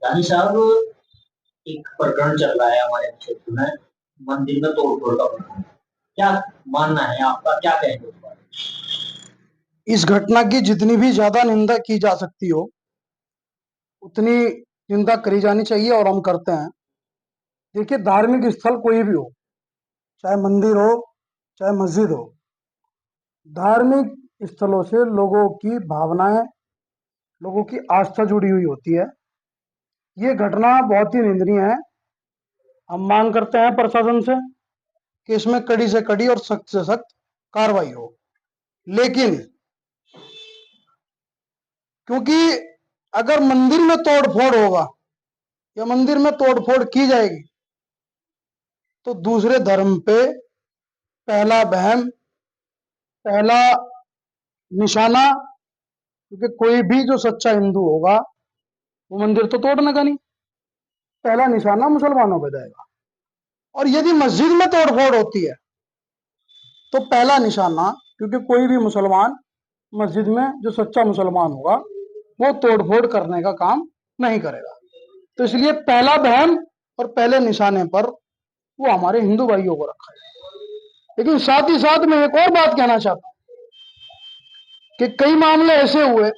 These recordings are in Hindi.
यानी साहब, एक प्रकरण चल रहा है हमारे क्षेत्र में, मंदिर में तोड़फोड़ का प्रकरण। क्या मानना है आपका, क्या कहेंगे उस बारे इस घटना की जितनी भी ज्यादा निंदा की जा सकती हो उतनी निंदा करी जानी चाहिए और हम करते हैं। देखिए, धार्मिक स्थल कोई भी हो, चाहे मंदिर हो चाहे मस्जिद हो, धार्मिक स्थलों से लोगों की भावनाएं, लोगों की आस्था जुड़ी हुई होती है। ये घटना बहुत ही निंदनीय है। हम मांग करते हैं प्रशासन से कि इसमें कड़ी से कड़ी और सख्त से सख्त कार्रवाई हो। लेकिन क्योंकि अगर मंदिर में तोड़फोड़ होगा या मंदिर में तोड़फोड़ की जाएगी तो दूसरे धर्म पे पहला बहम, पहला निशाना, क्योंकि कोई भी जो सच्चा हिंदू होगा वो मंदिर तो तोड़ने का नहीं, पहला निशाना मुसलमानों पे जाएगा। और यदि मस्जिद में तोड़फोड़ होती है तो पहला निशाना, क्योंकि कोई भी मुसलमान मस्जिद में, जो सच्चा मुसलमान होगा, वो तोड़फोड़ करने का काम नहीं करेगा। तो इसलिए पहला बहम और पहले निशाने पर वो हमारे हिंदू भाइयों को रखा है। लेकिन साथ ही साथ मैं एक और बात कहना चाहता हूं कि कई मामले ऐसे हुए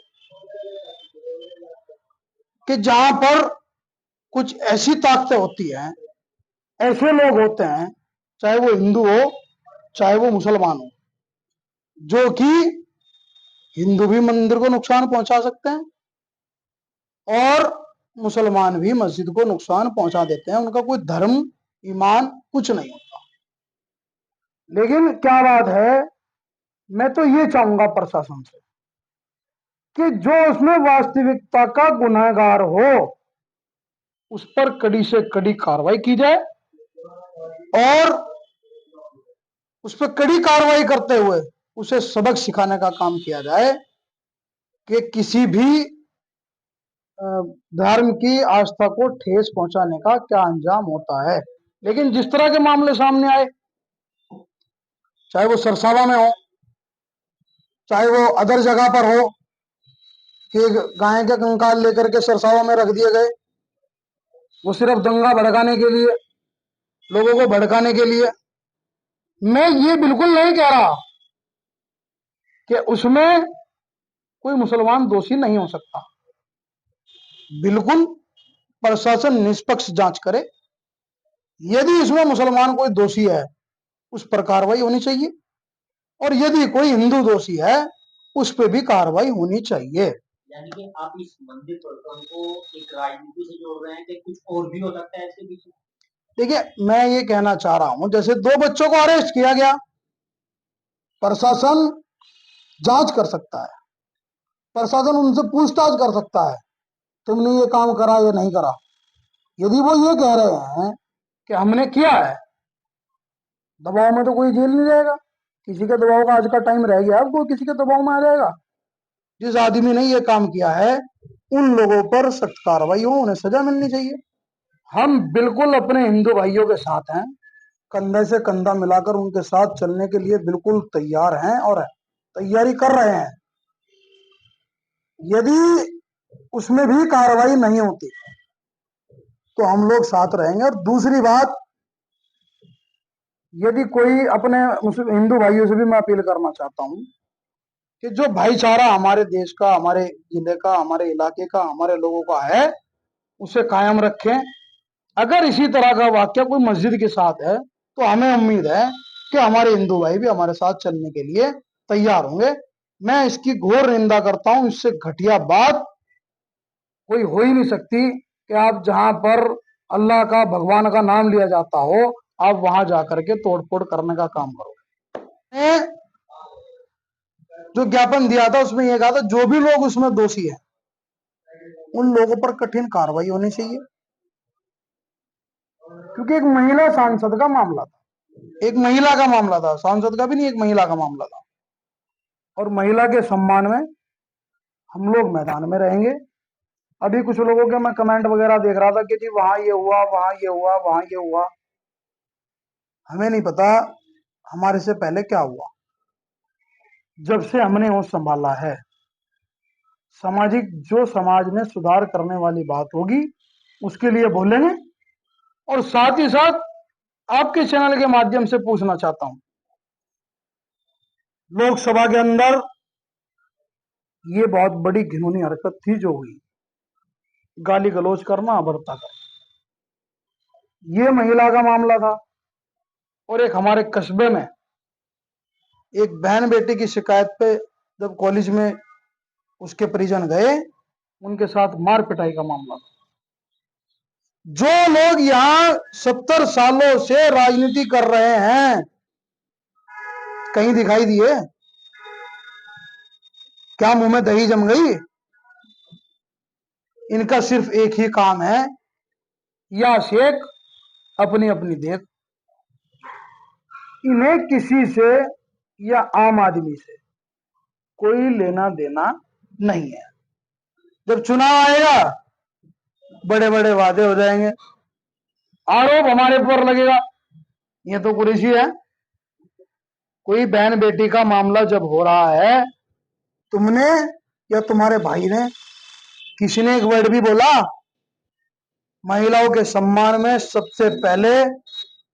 कि जहां पर कुछ ऐसी ताकतें होती हैं, ऐसे लोग होते हैं, चाहे वो हिंदू हो चाहे वो मुसलमान हो, जो कि हिंदू भी मंदिर को नुकसान पहुंचा सकते हैं और मुसलमान भी मस्जिद को नुकसान पहुंचा देते हैं। उनका कोई धर्म, ईमान कुछ नहीं होता। लेकिन क्या बात है, मैं तो ये चाहूंगा प्रशासन से कि जो उसमें वास्तविकता का गुनहगार हो उस पर कड़ी से कड़ी कार्रवाई की जाए और उस पर कड़ी कार्रवाई करते हुए उसे सबक सिखाने का काम किया जाए कि किसी भी धर्म की आस्था को ठेस पहुंचाने का क्या अंजाम होता है। लेकिन जिस तरह के मामले सामने आए, चाहे वो सरसावा में हो, चाहे वो अदर जगह पर हो, कि गाय के कंकाल लेकर के सरसावा में रख दिए गए, वो सिर्फ दंगा भड़काने के लिए, लोगों को भड़काने के लिए। मैं ये बिल्कुल नहीं कह रहा कि उसमें कोई मुसलमान दोषी नहीं हो सकता। बिल्कुल प्रशासन निष्पक्ष जांच करे, यदि इसमें मुसलमान कोई दोषी है उस पर कार्रवाई होनी चाहिए और यदि कोई हिंदू दोषी है उस पर भी कार्रवाई होनी चाहिए। यानी कि आप इस मंदिर प्रकरण को एक राजनीति से जोड़ रहे हैं कि कुछ और भी हो सकता है इसके पीछे? देखिए, मैं ये कहना चाह रहा हूं, जैसे 2 बच्चों को अरेस्ट किया गया, प्रशासन जांच कर सकता है, प्रशासन उनसे पूछताछ कर सकता है, तुमने ये काम करा या नहीं करा। यदि वो ये कह रहे हैं कि हमने किया है, दबाव में तो कोई जेल नहीं जाएगा। किसी के दबाव का आज का टाइम रह गया, अब कोई किसी के दबाव में आ जाएगा? जिस आदमी ने ये काम किया है उन लोगों पर सख्त कार्रवाई हो, उन्हें सजा मिलनी चाहिए। हम बिल्कुल अपने हिंदू भाइयों के साथ हैं, कंधे से कंधा मिलाकर उनके साथ चलने के लिए बिल्कुल तैयार हैं और तैयारी कर रहे हैं। यदि उसमें भी कार्रवाई नहीं होती तो हम लोग साथ रहेंगे। और दूसरी बात, यदि कोई अपने हिंदू भाइयों से भी मैं अपील करना चाहता हूं कि जो भाईचारा हमारे देश का, हमारे जिले का, हमारे इलाके का, हमारे लोगों का है, उसे कायम रखें। अगर इसी तरह का वाक्य कोई मस्जिद के साथ है तो हमें उम्मीद है कि हमारे हिंदू भाई भी हमारे साथ चलने के लिए तैयार होंगे। मैं इसकी घोर निंदा करता हूं। इससे घटिया बात कोई हो ही नहीं सकती कि आप जहां पर अल्लाह का, भगवान का नाम लिया जाता हो, आप वहां जाकर के तोड़फोड़ करने का काम करो। जो ज्ञापन दिया था उसमें यह कहा था जो भी लोग उसमें दोषी हैं उन लोगों पर कठिन कार्रवाई होनी चाहिए। क्योंकि एक महिला सांसद का मामला था, एक महिला का मामला था, सांसद का भी नहीं, एक महिला का मामला था। और महिला के सम्मान में हम लोग मैदान में रहेंगे। अभी कुछ लोगों के मैं कमेंट वगैरह देख रहा था कि जी वहां ये हुआ, वहां ये हुआ, वहां ये हुआ। हमें नहीं पता हमारे से पहले क्या हुआ। जब से हमने होश संभाला है, सामाजिक जो समाज में सुधार करने वाली बात होगी उसके लिए बोलेंगे। और साथ ही साथ आपके चैनल के माध्यम से पूछना चाहता हूं, लोकसभा के अंदर ये बहुत बड़ी घिनौनी हरकत थी जो हुई, गाली गलौज करना, अभद्रता करना। ये महिला का मामला था। और एक हमारे कस्बे में एक बहन बेटी की शिकायत पे जब कॉलेज में उसके परिजन गए, उनके साथ मार पिटाई का मामला था। जो लोग यहां 70 सालों से राजनीति कर रहे हैं, कहीं दिखाई दिए? क्या मुंह में दही जम गई? इनका सिर्फ एक ही काम है, या शेख अपनी अपनी देख। इन्हें किसी से या आम आदमी से कोई लेना देना नहीं है। जब चुनाव आएगा, बड़े बड़े वादे हो जाएंगे, आरोप हमारे ऊपर लगेगा। ये तो कुरेशी है। कोई बहन बेटी का मामला जब हो रहा है, तुमने या तुम्हारे भाई ने, किसी ने एक वर्ड भी बोला? महिलाओं के सम्मान में सबसे पहले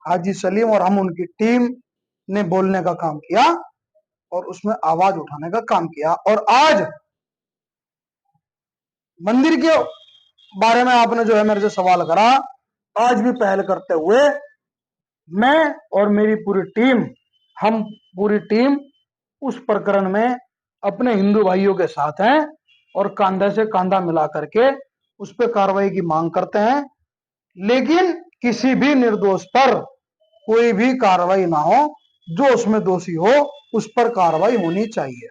हाजी सलीम और हम उनकी टीम ने बोलने का काम किया और उसमें आवाज उठाने का काम किया। और आज मंदिर के बारे में आपने जो है मेरे से सवाल करा, आज भी पहल करते हुए मैं और मेरी पूरी टीम, हम पूरी टीम उस प्रकरण में अपने हिंदू भाइयों के साथ हैं और कंधे से कंधा मिला करके उस पर कार्रवाई की मांग करते हैं। लेकिन किसी भी निर्दोष पर कोई भी कार्रवाई ना हो, जो उसमें दोषी हो उस पर कार्रवाई होनी चाहिए।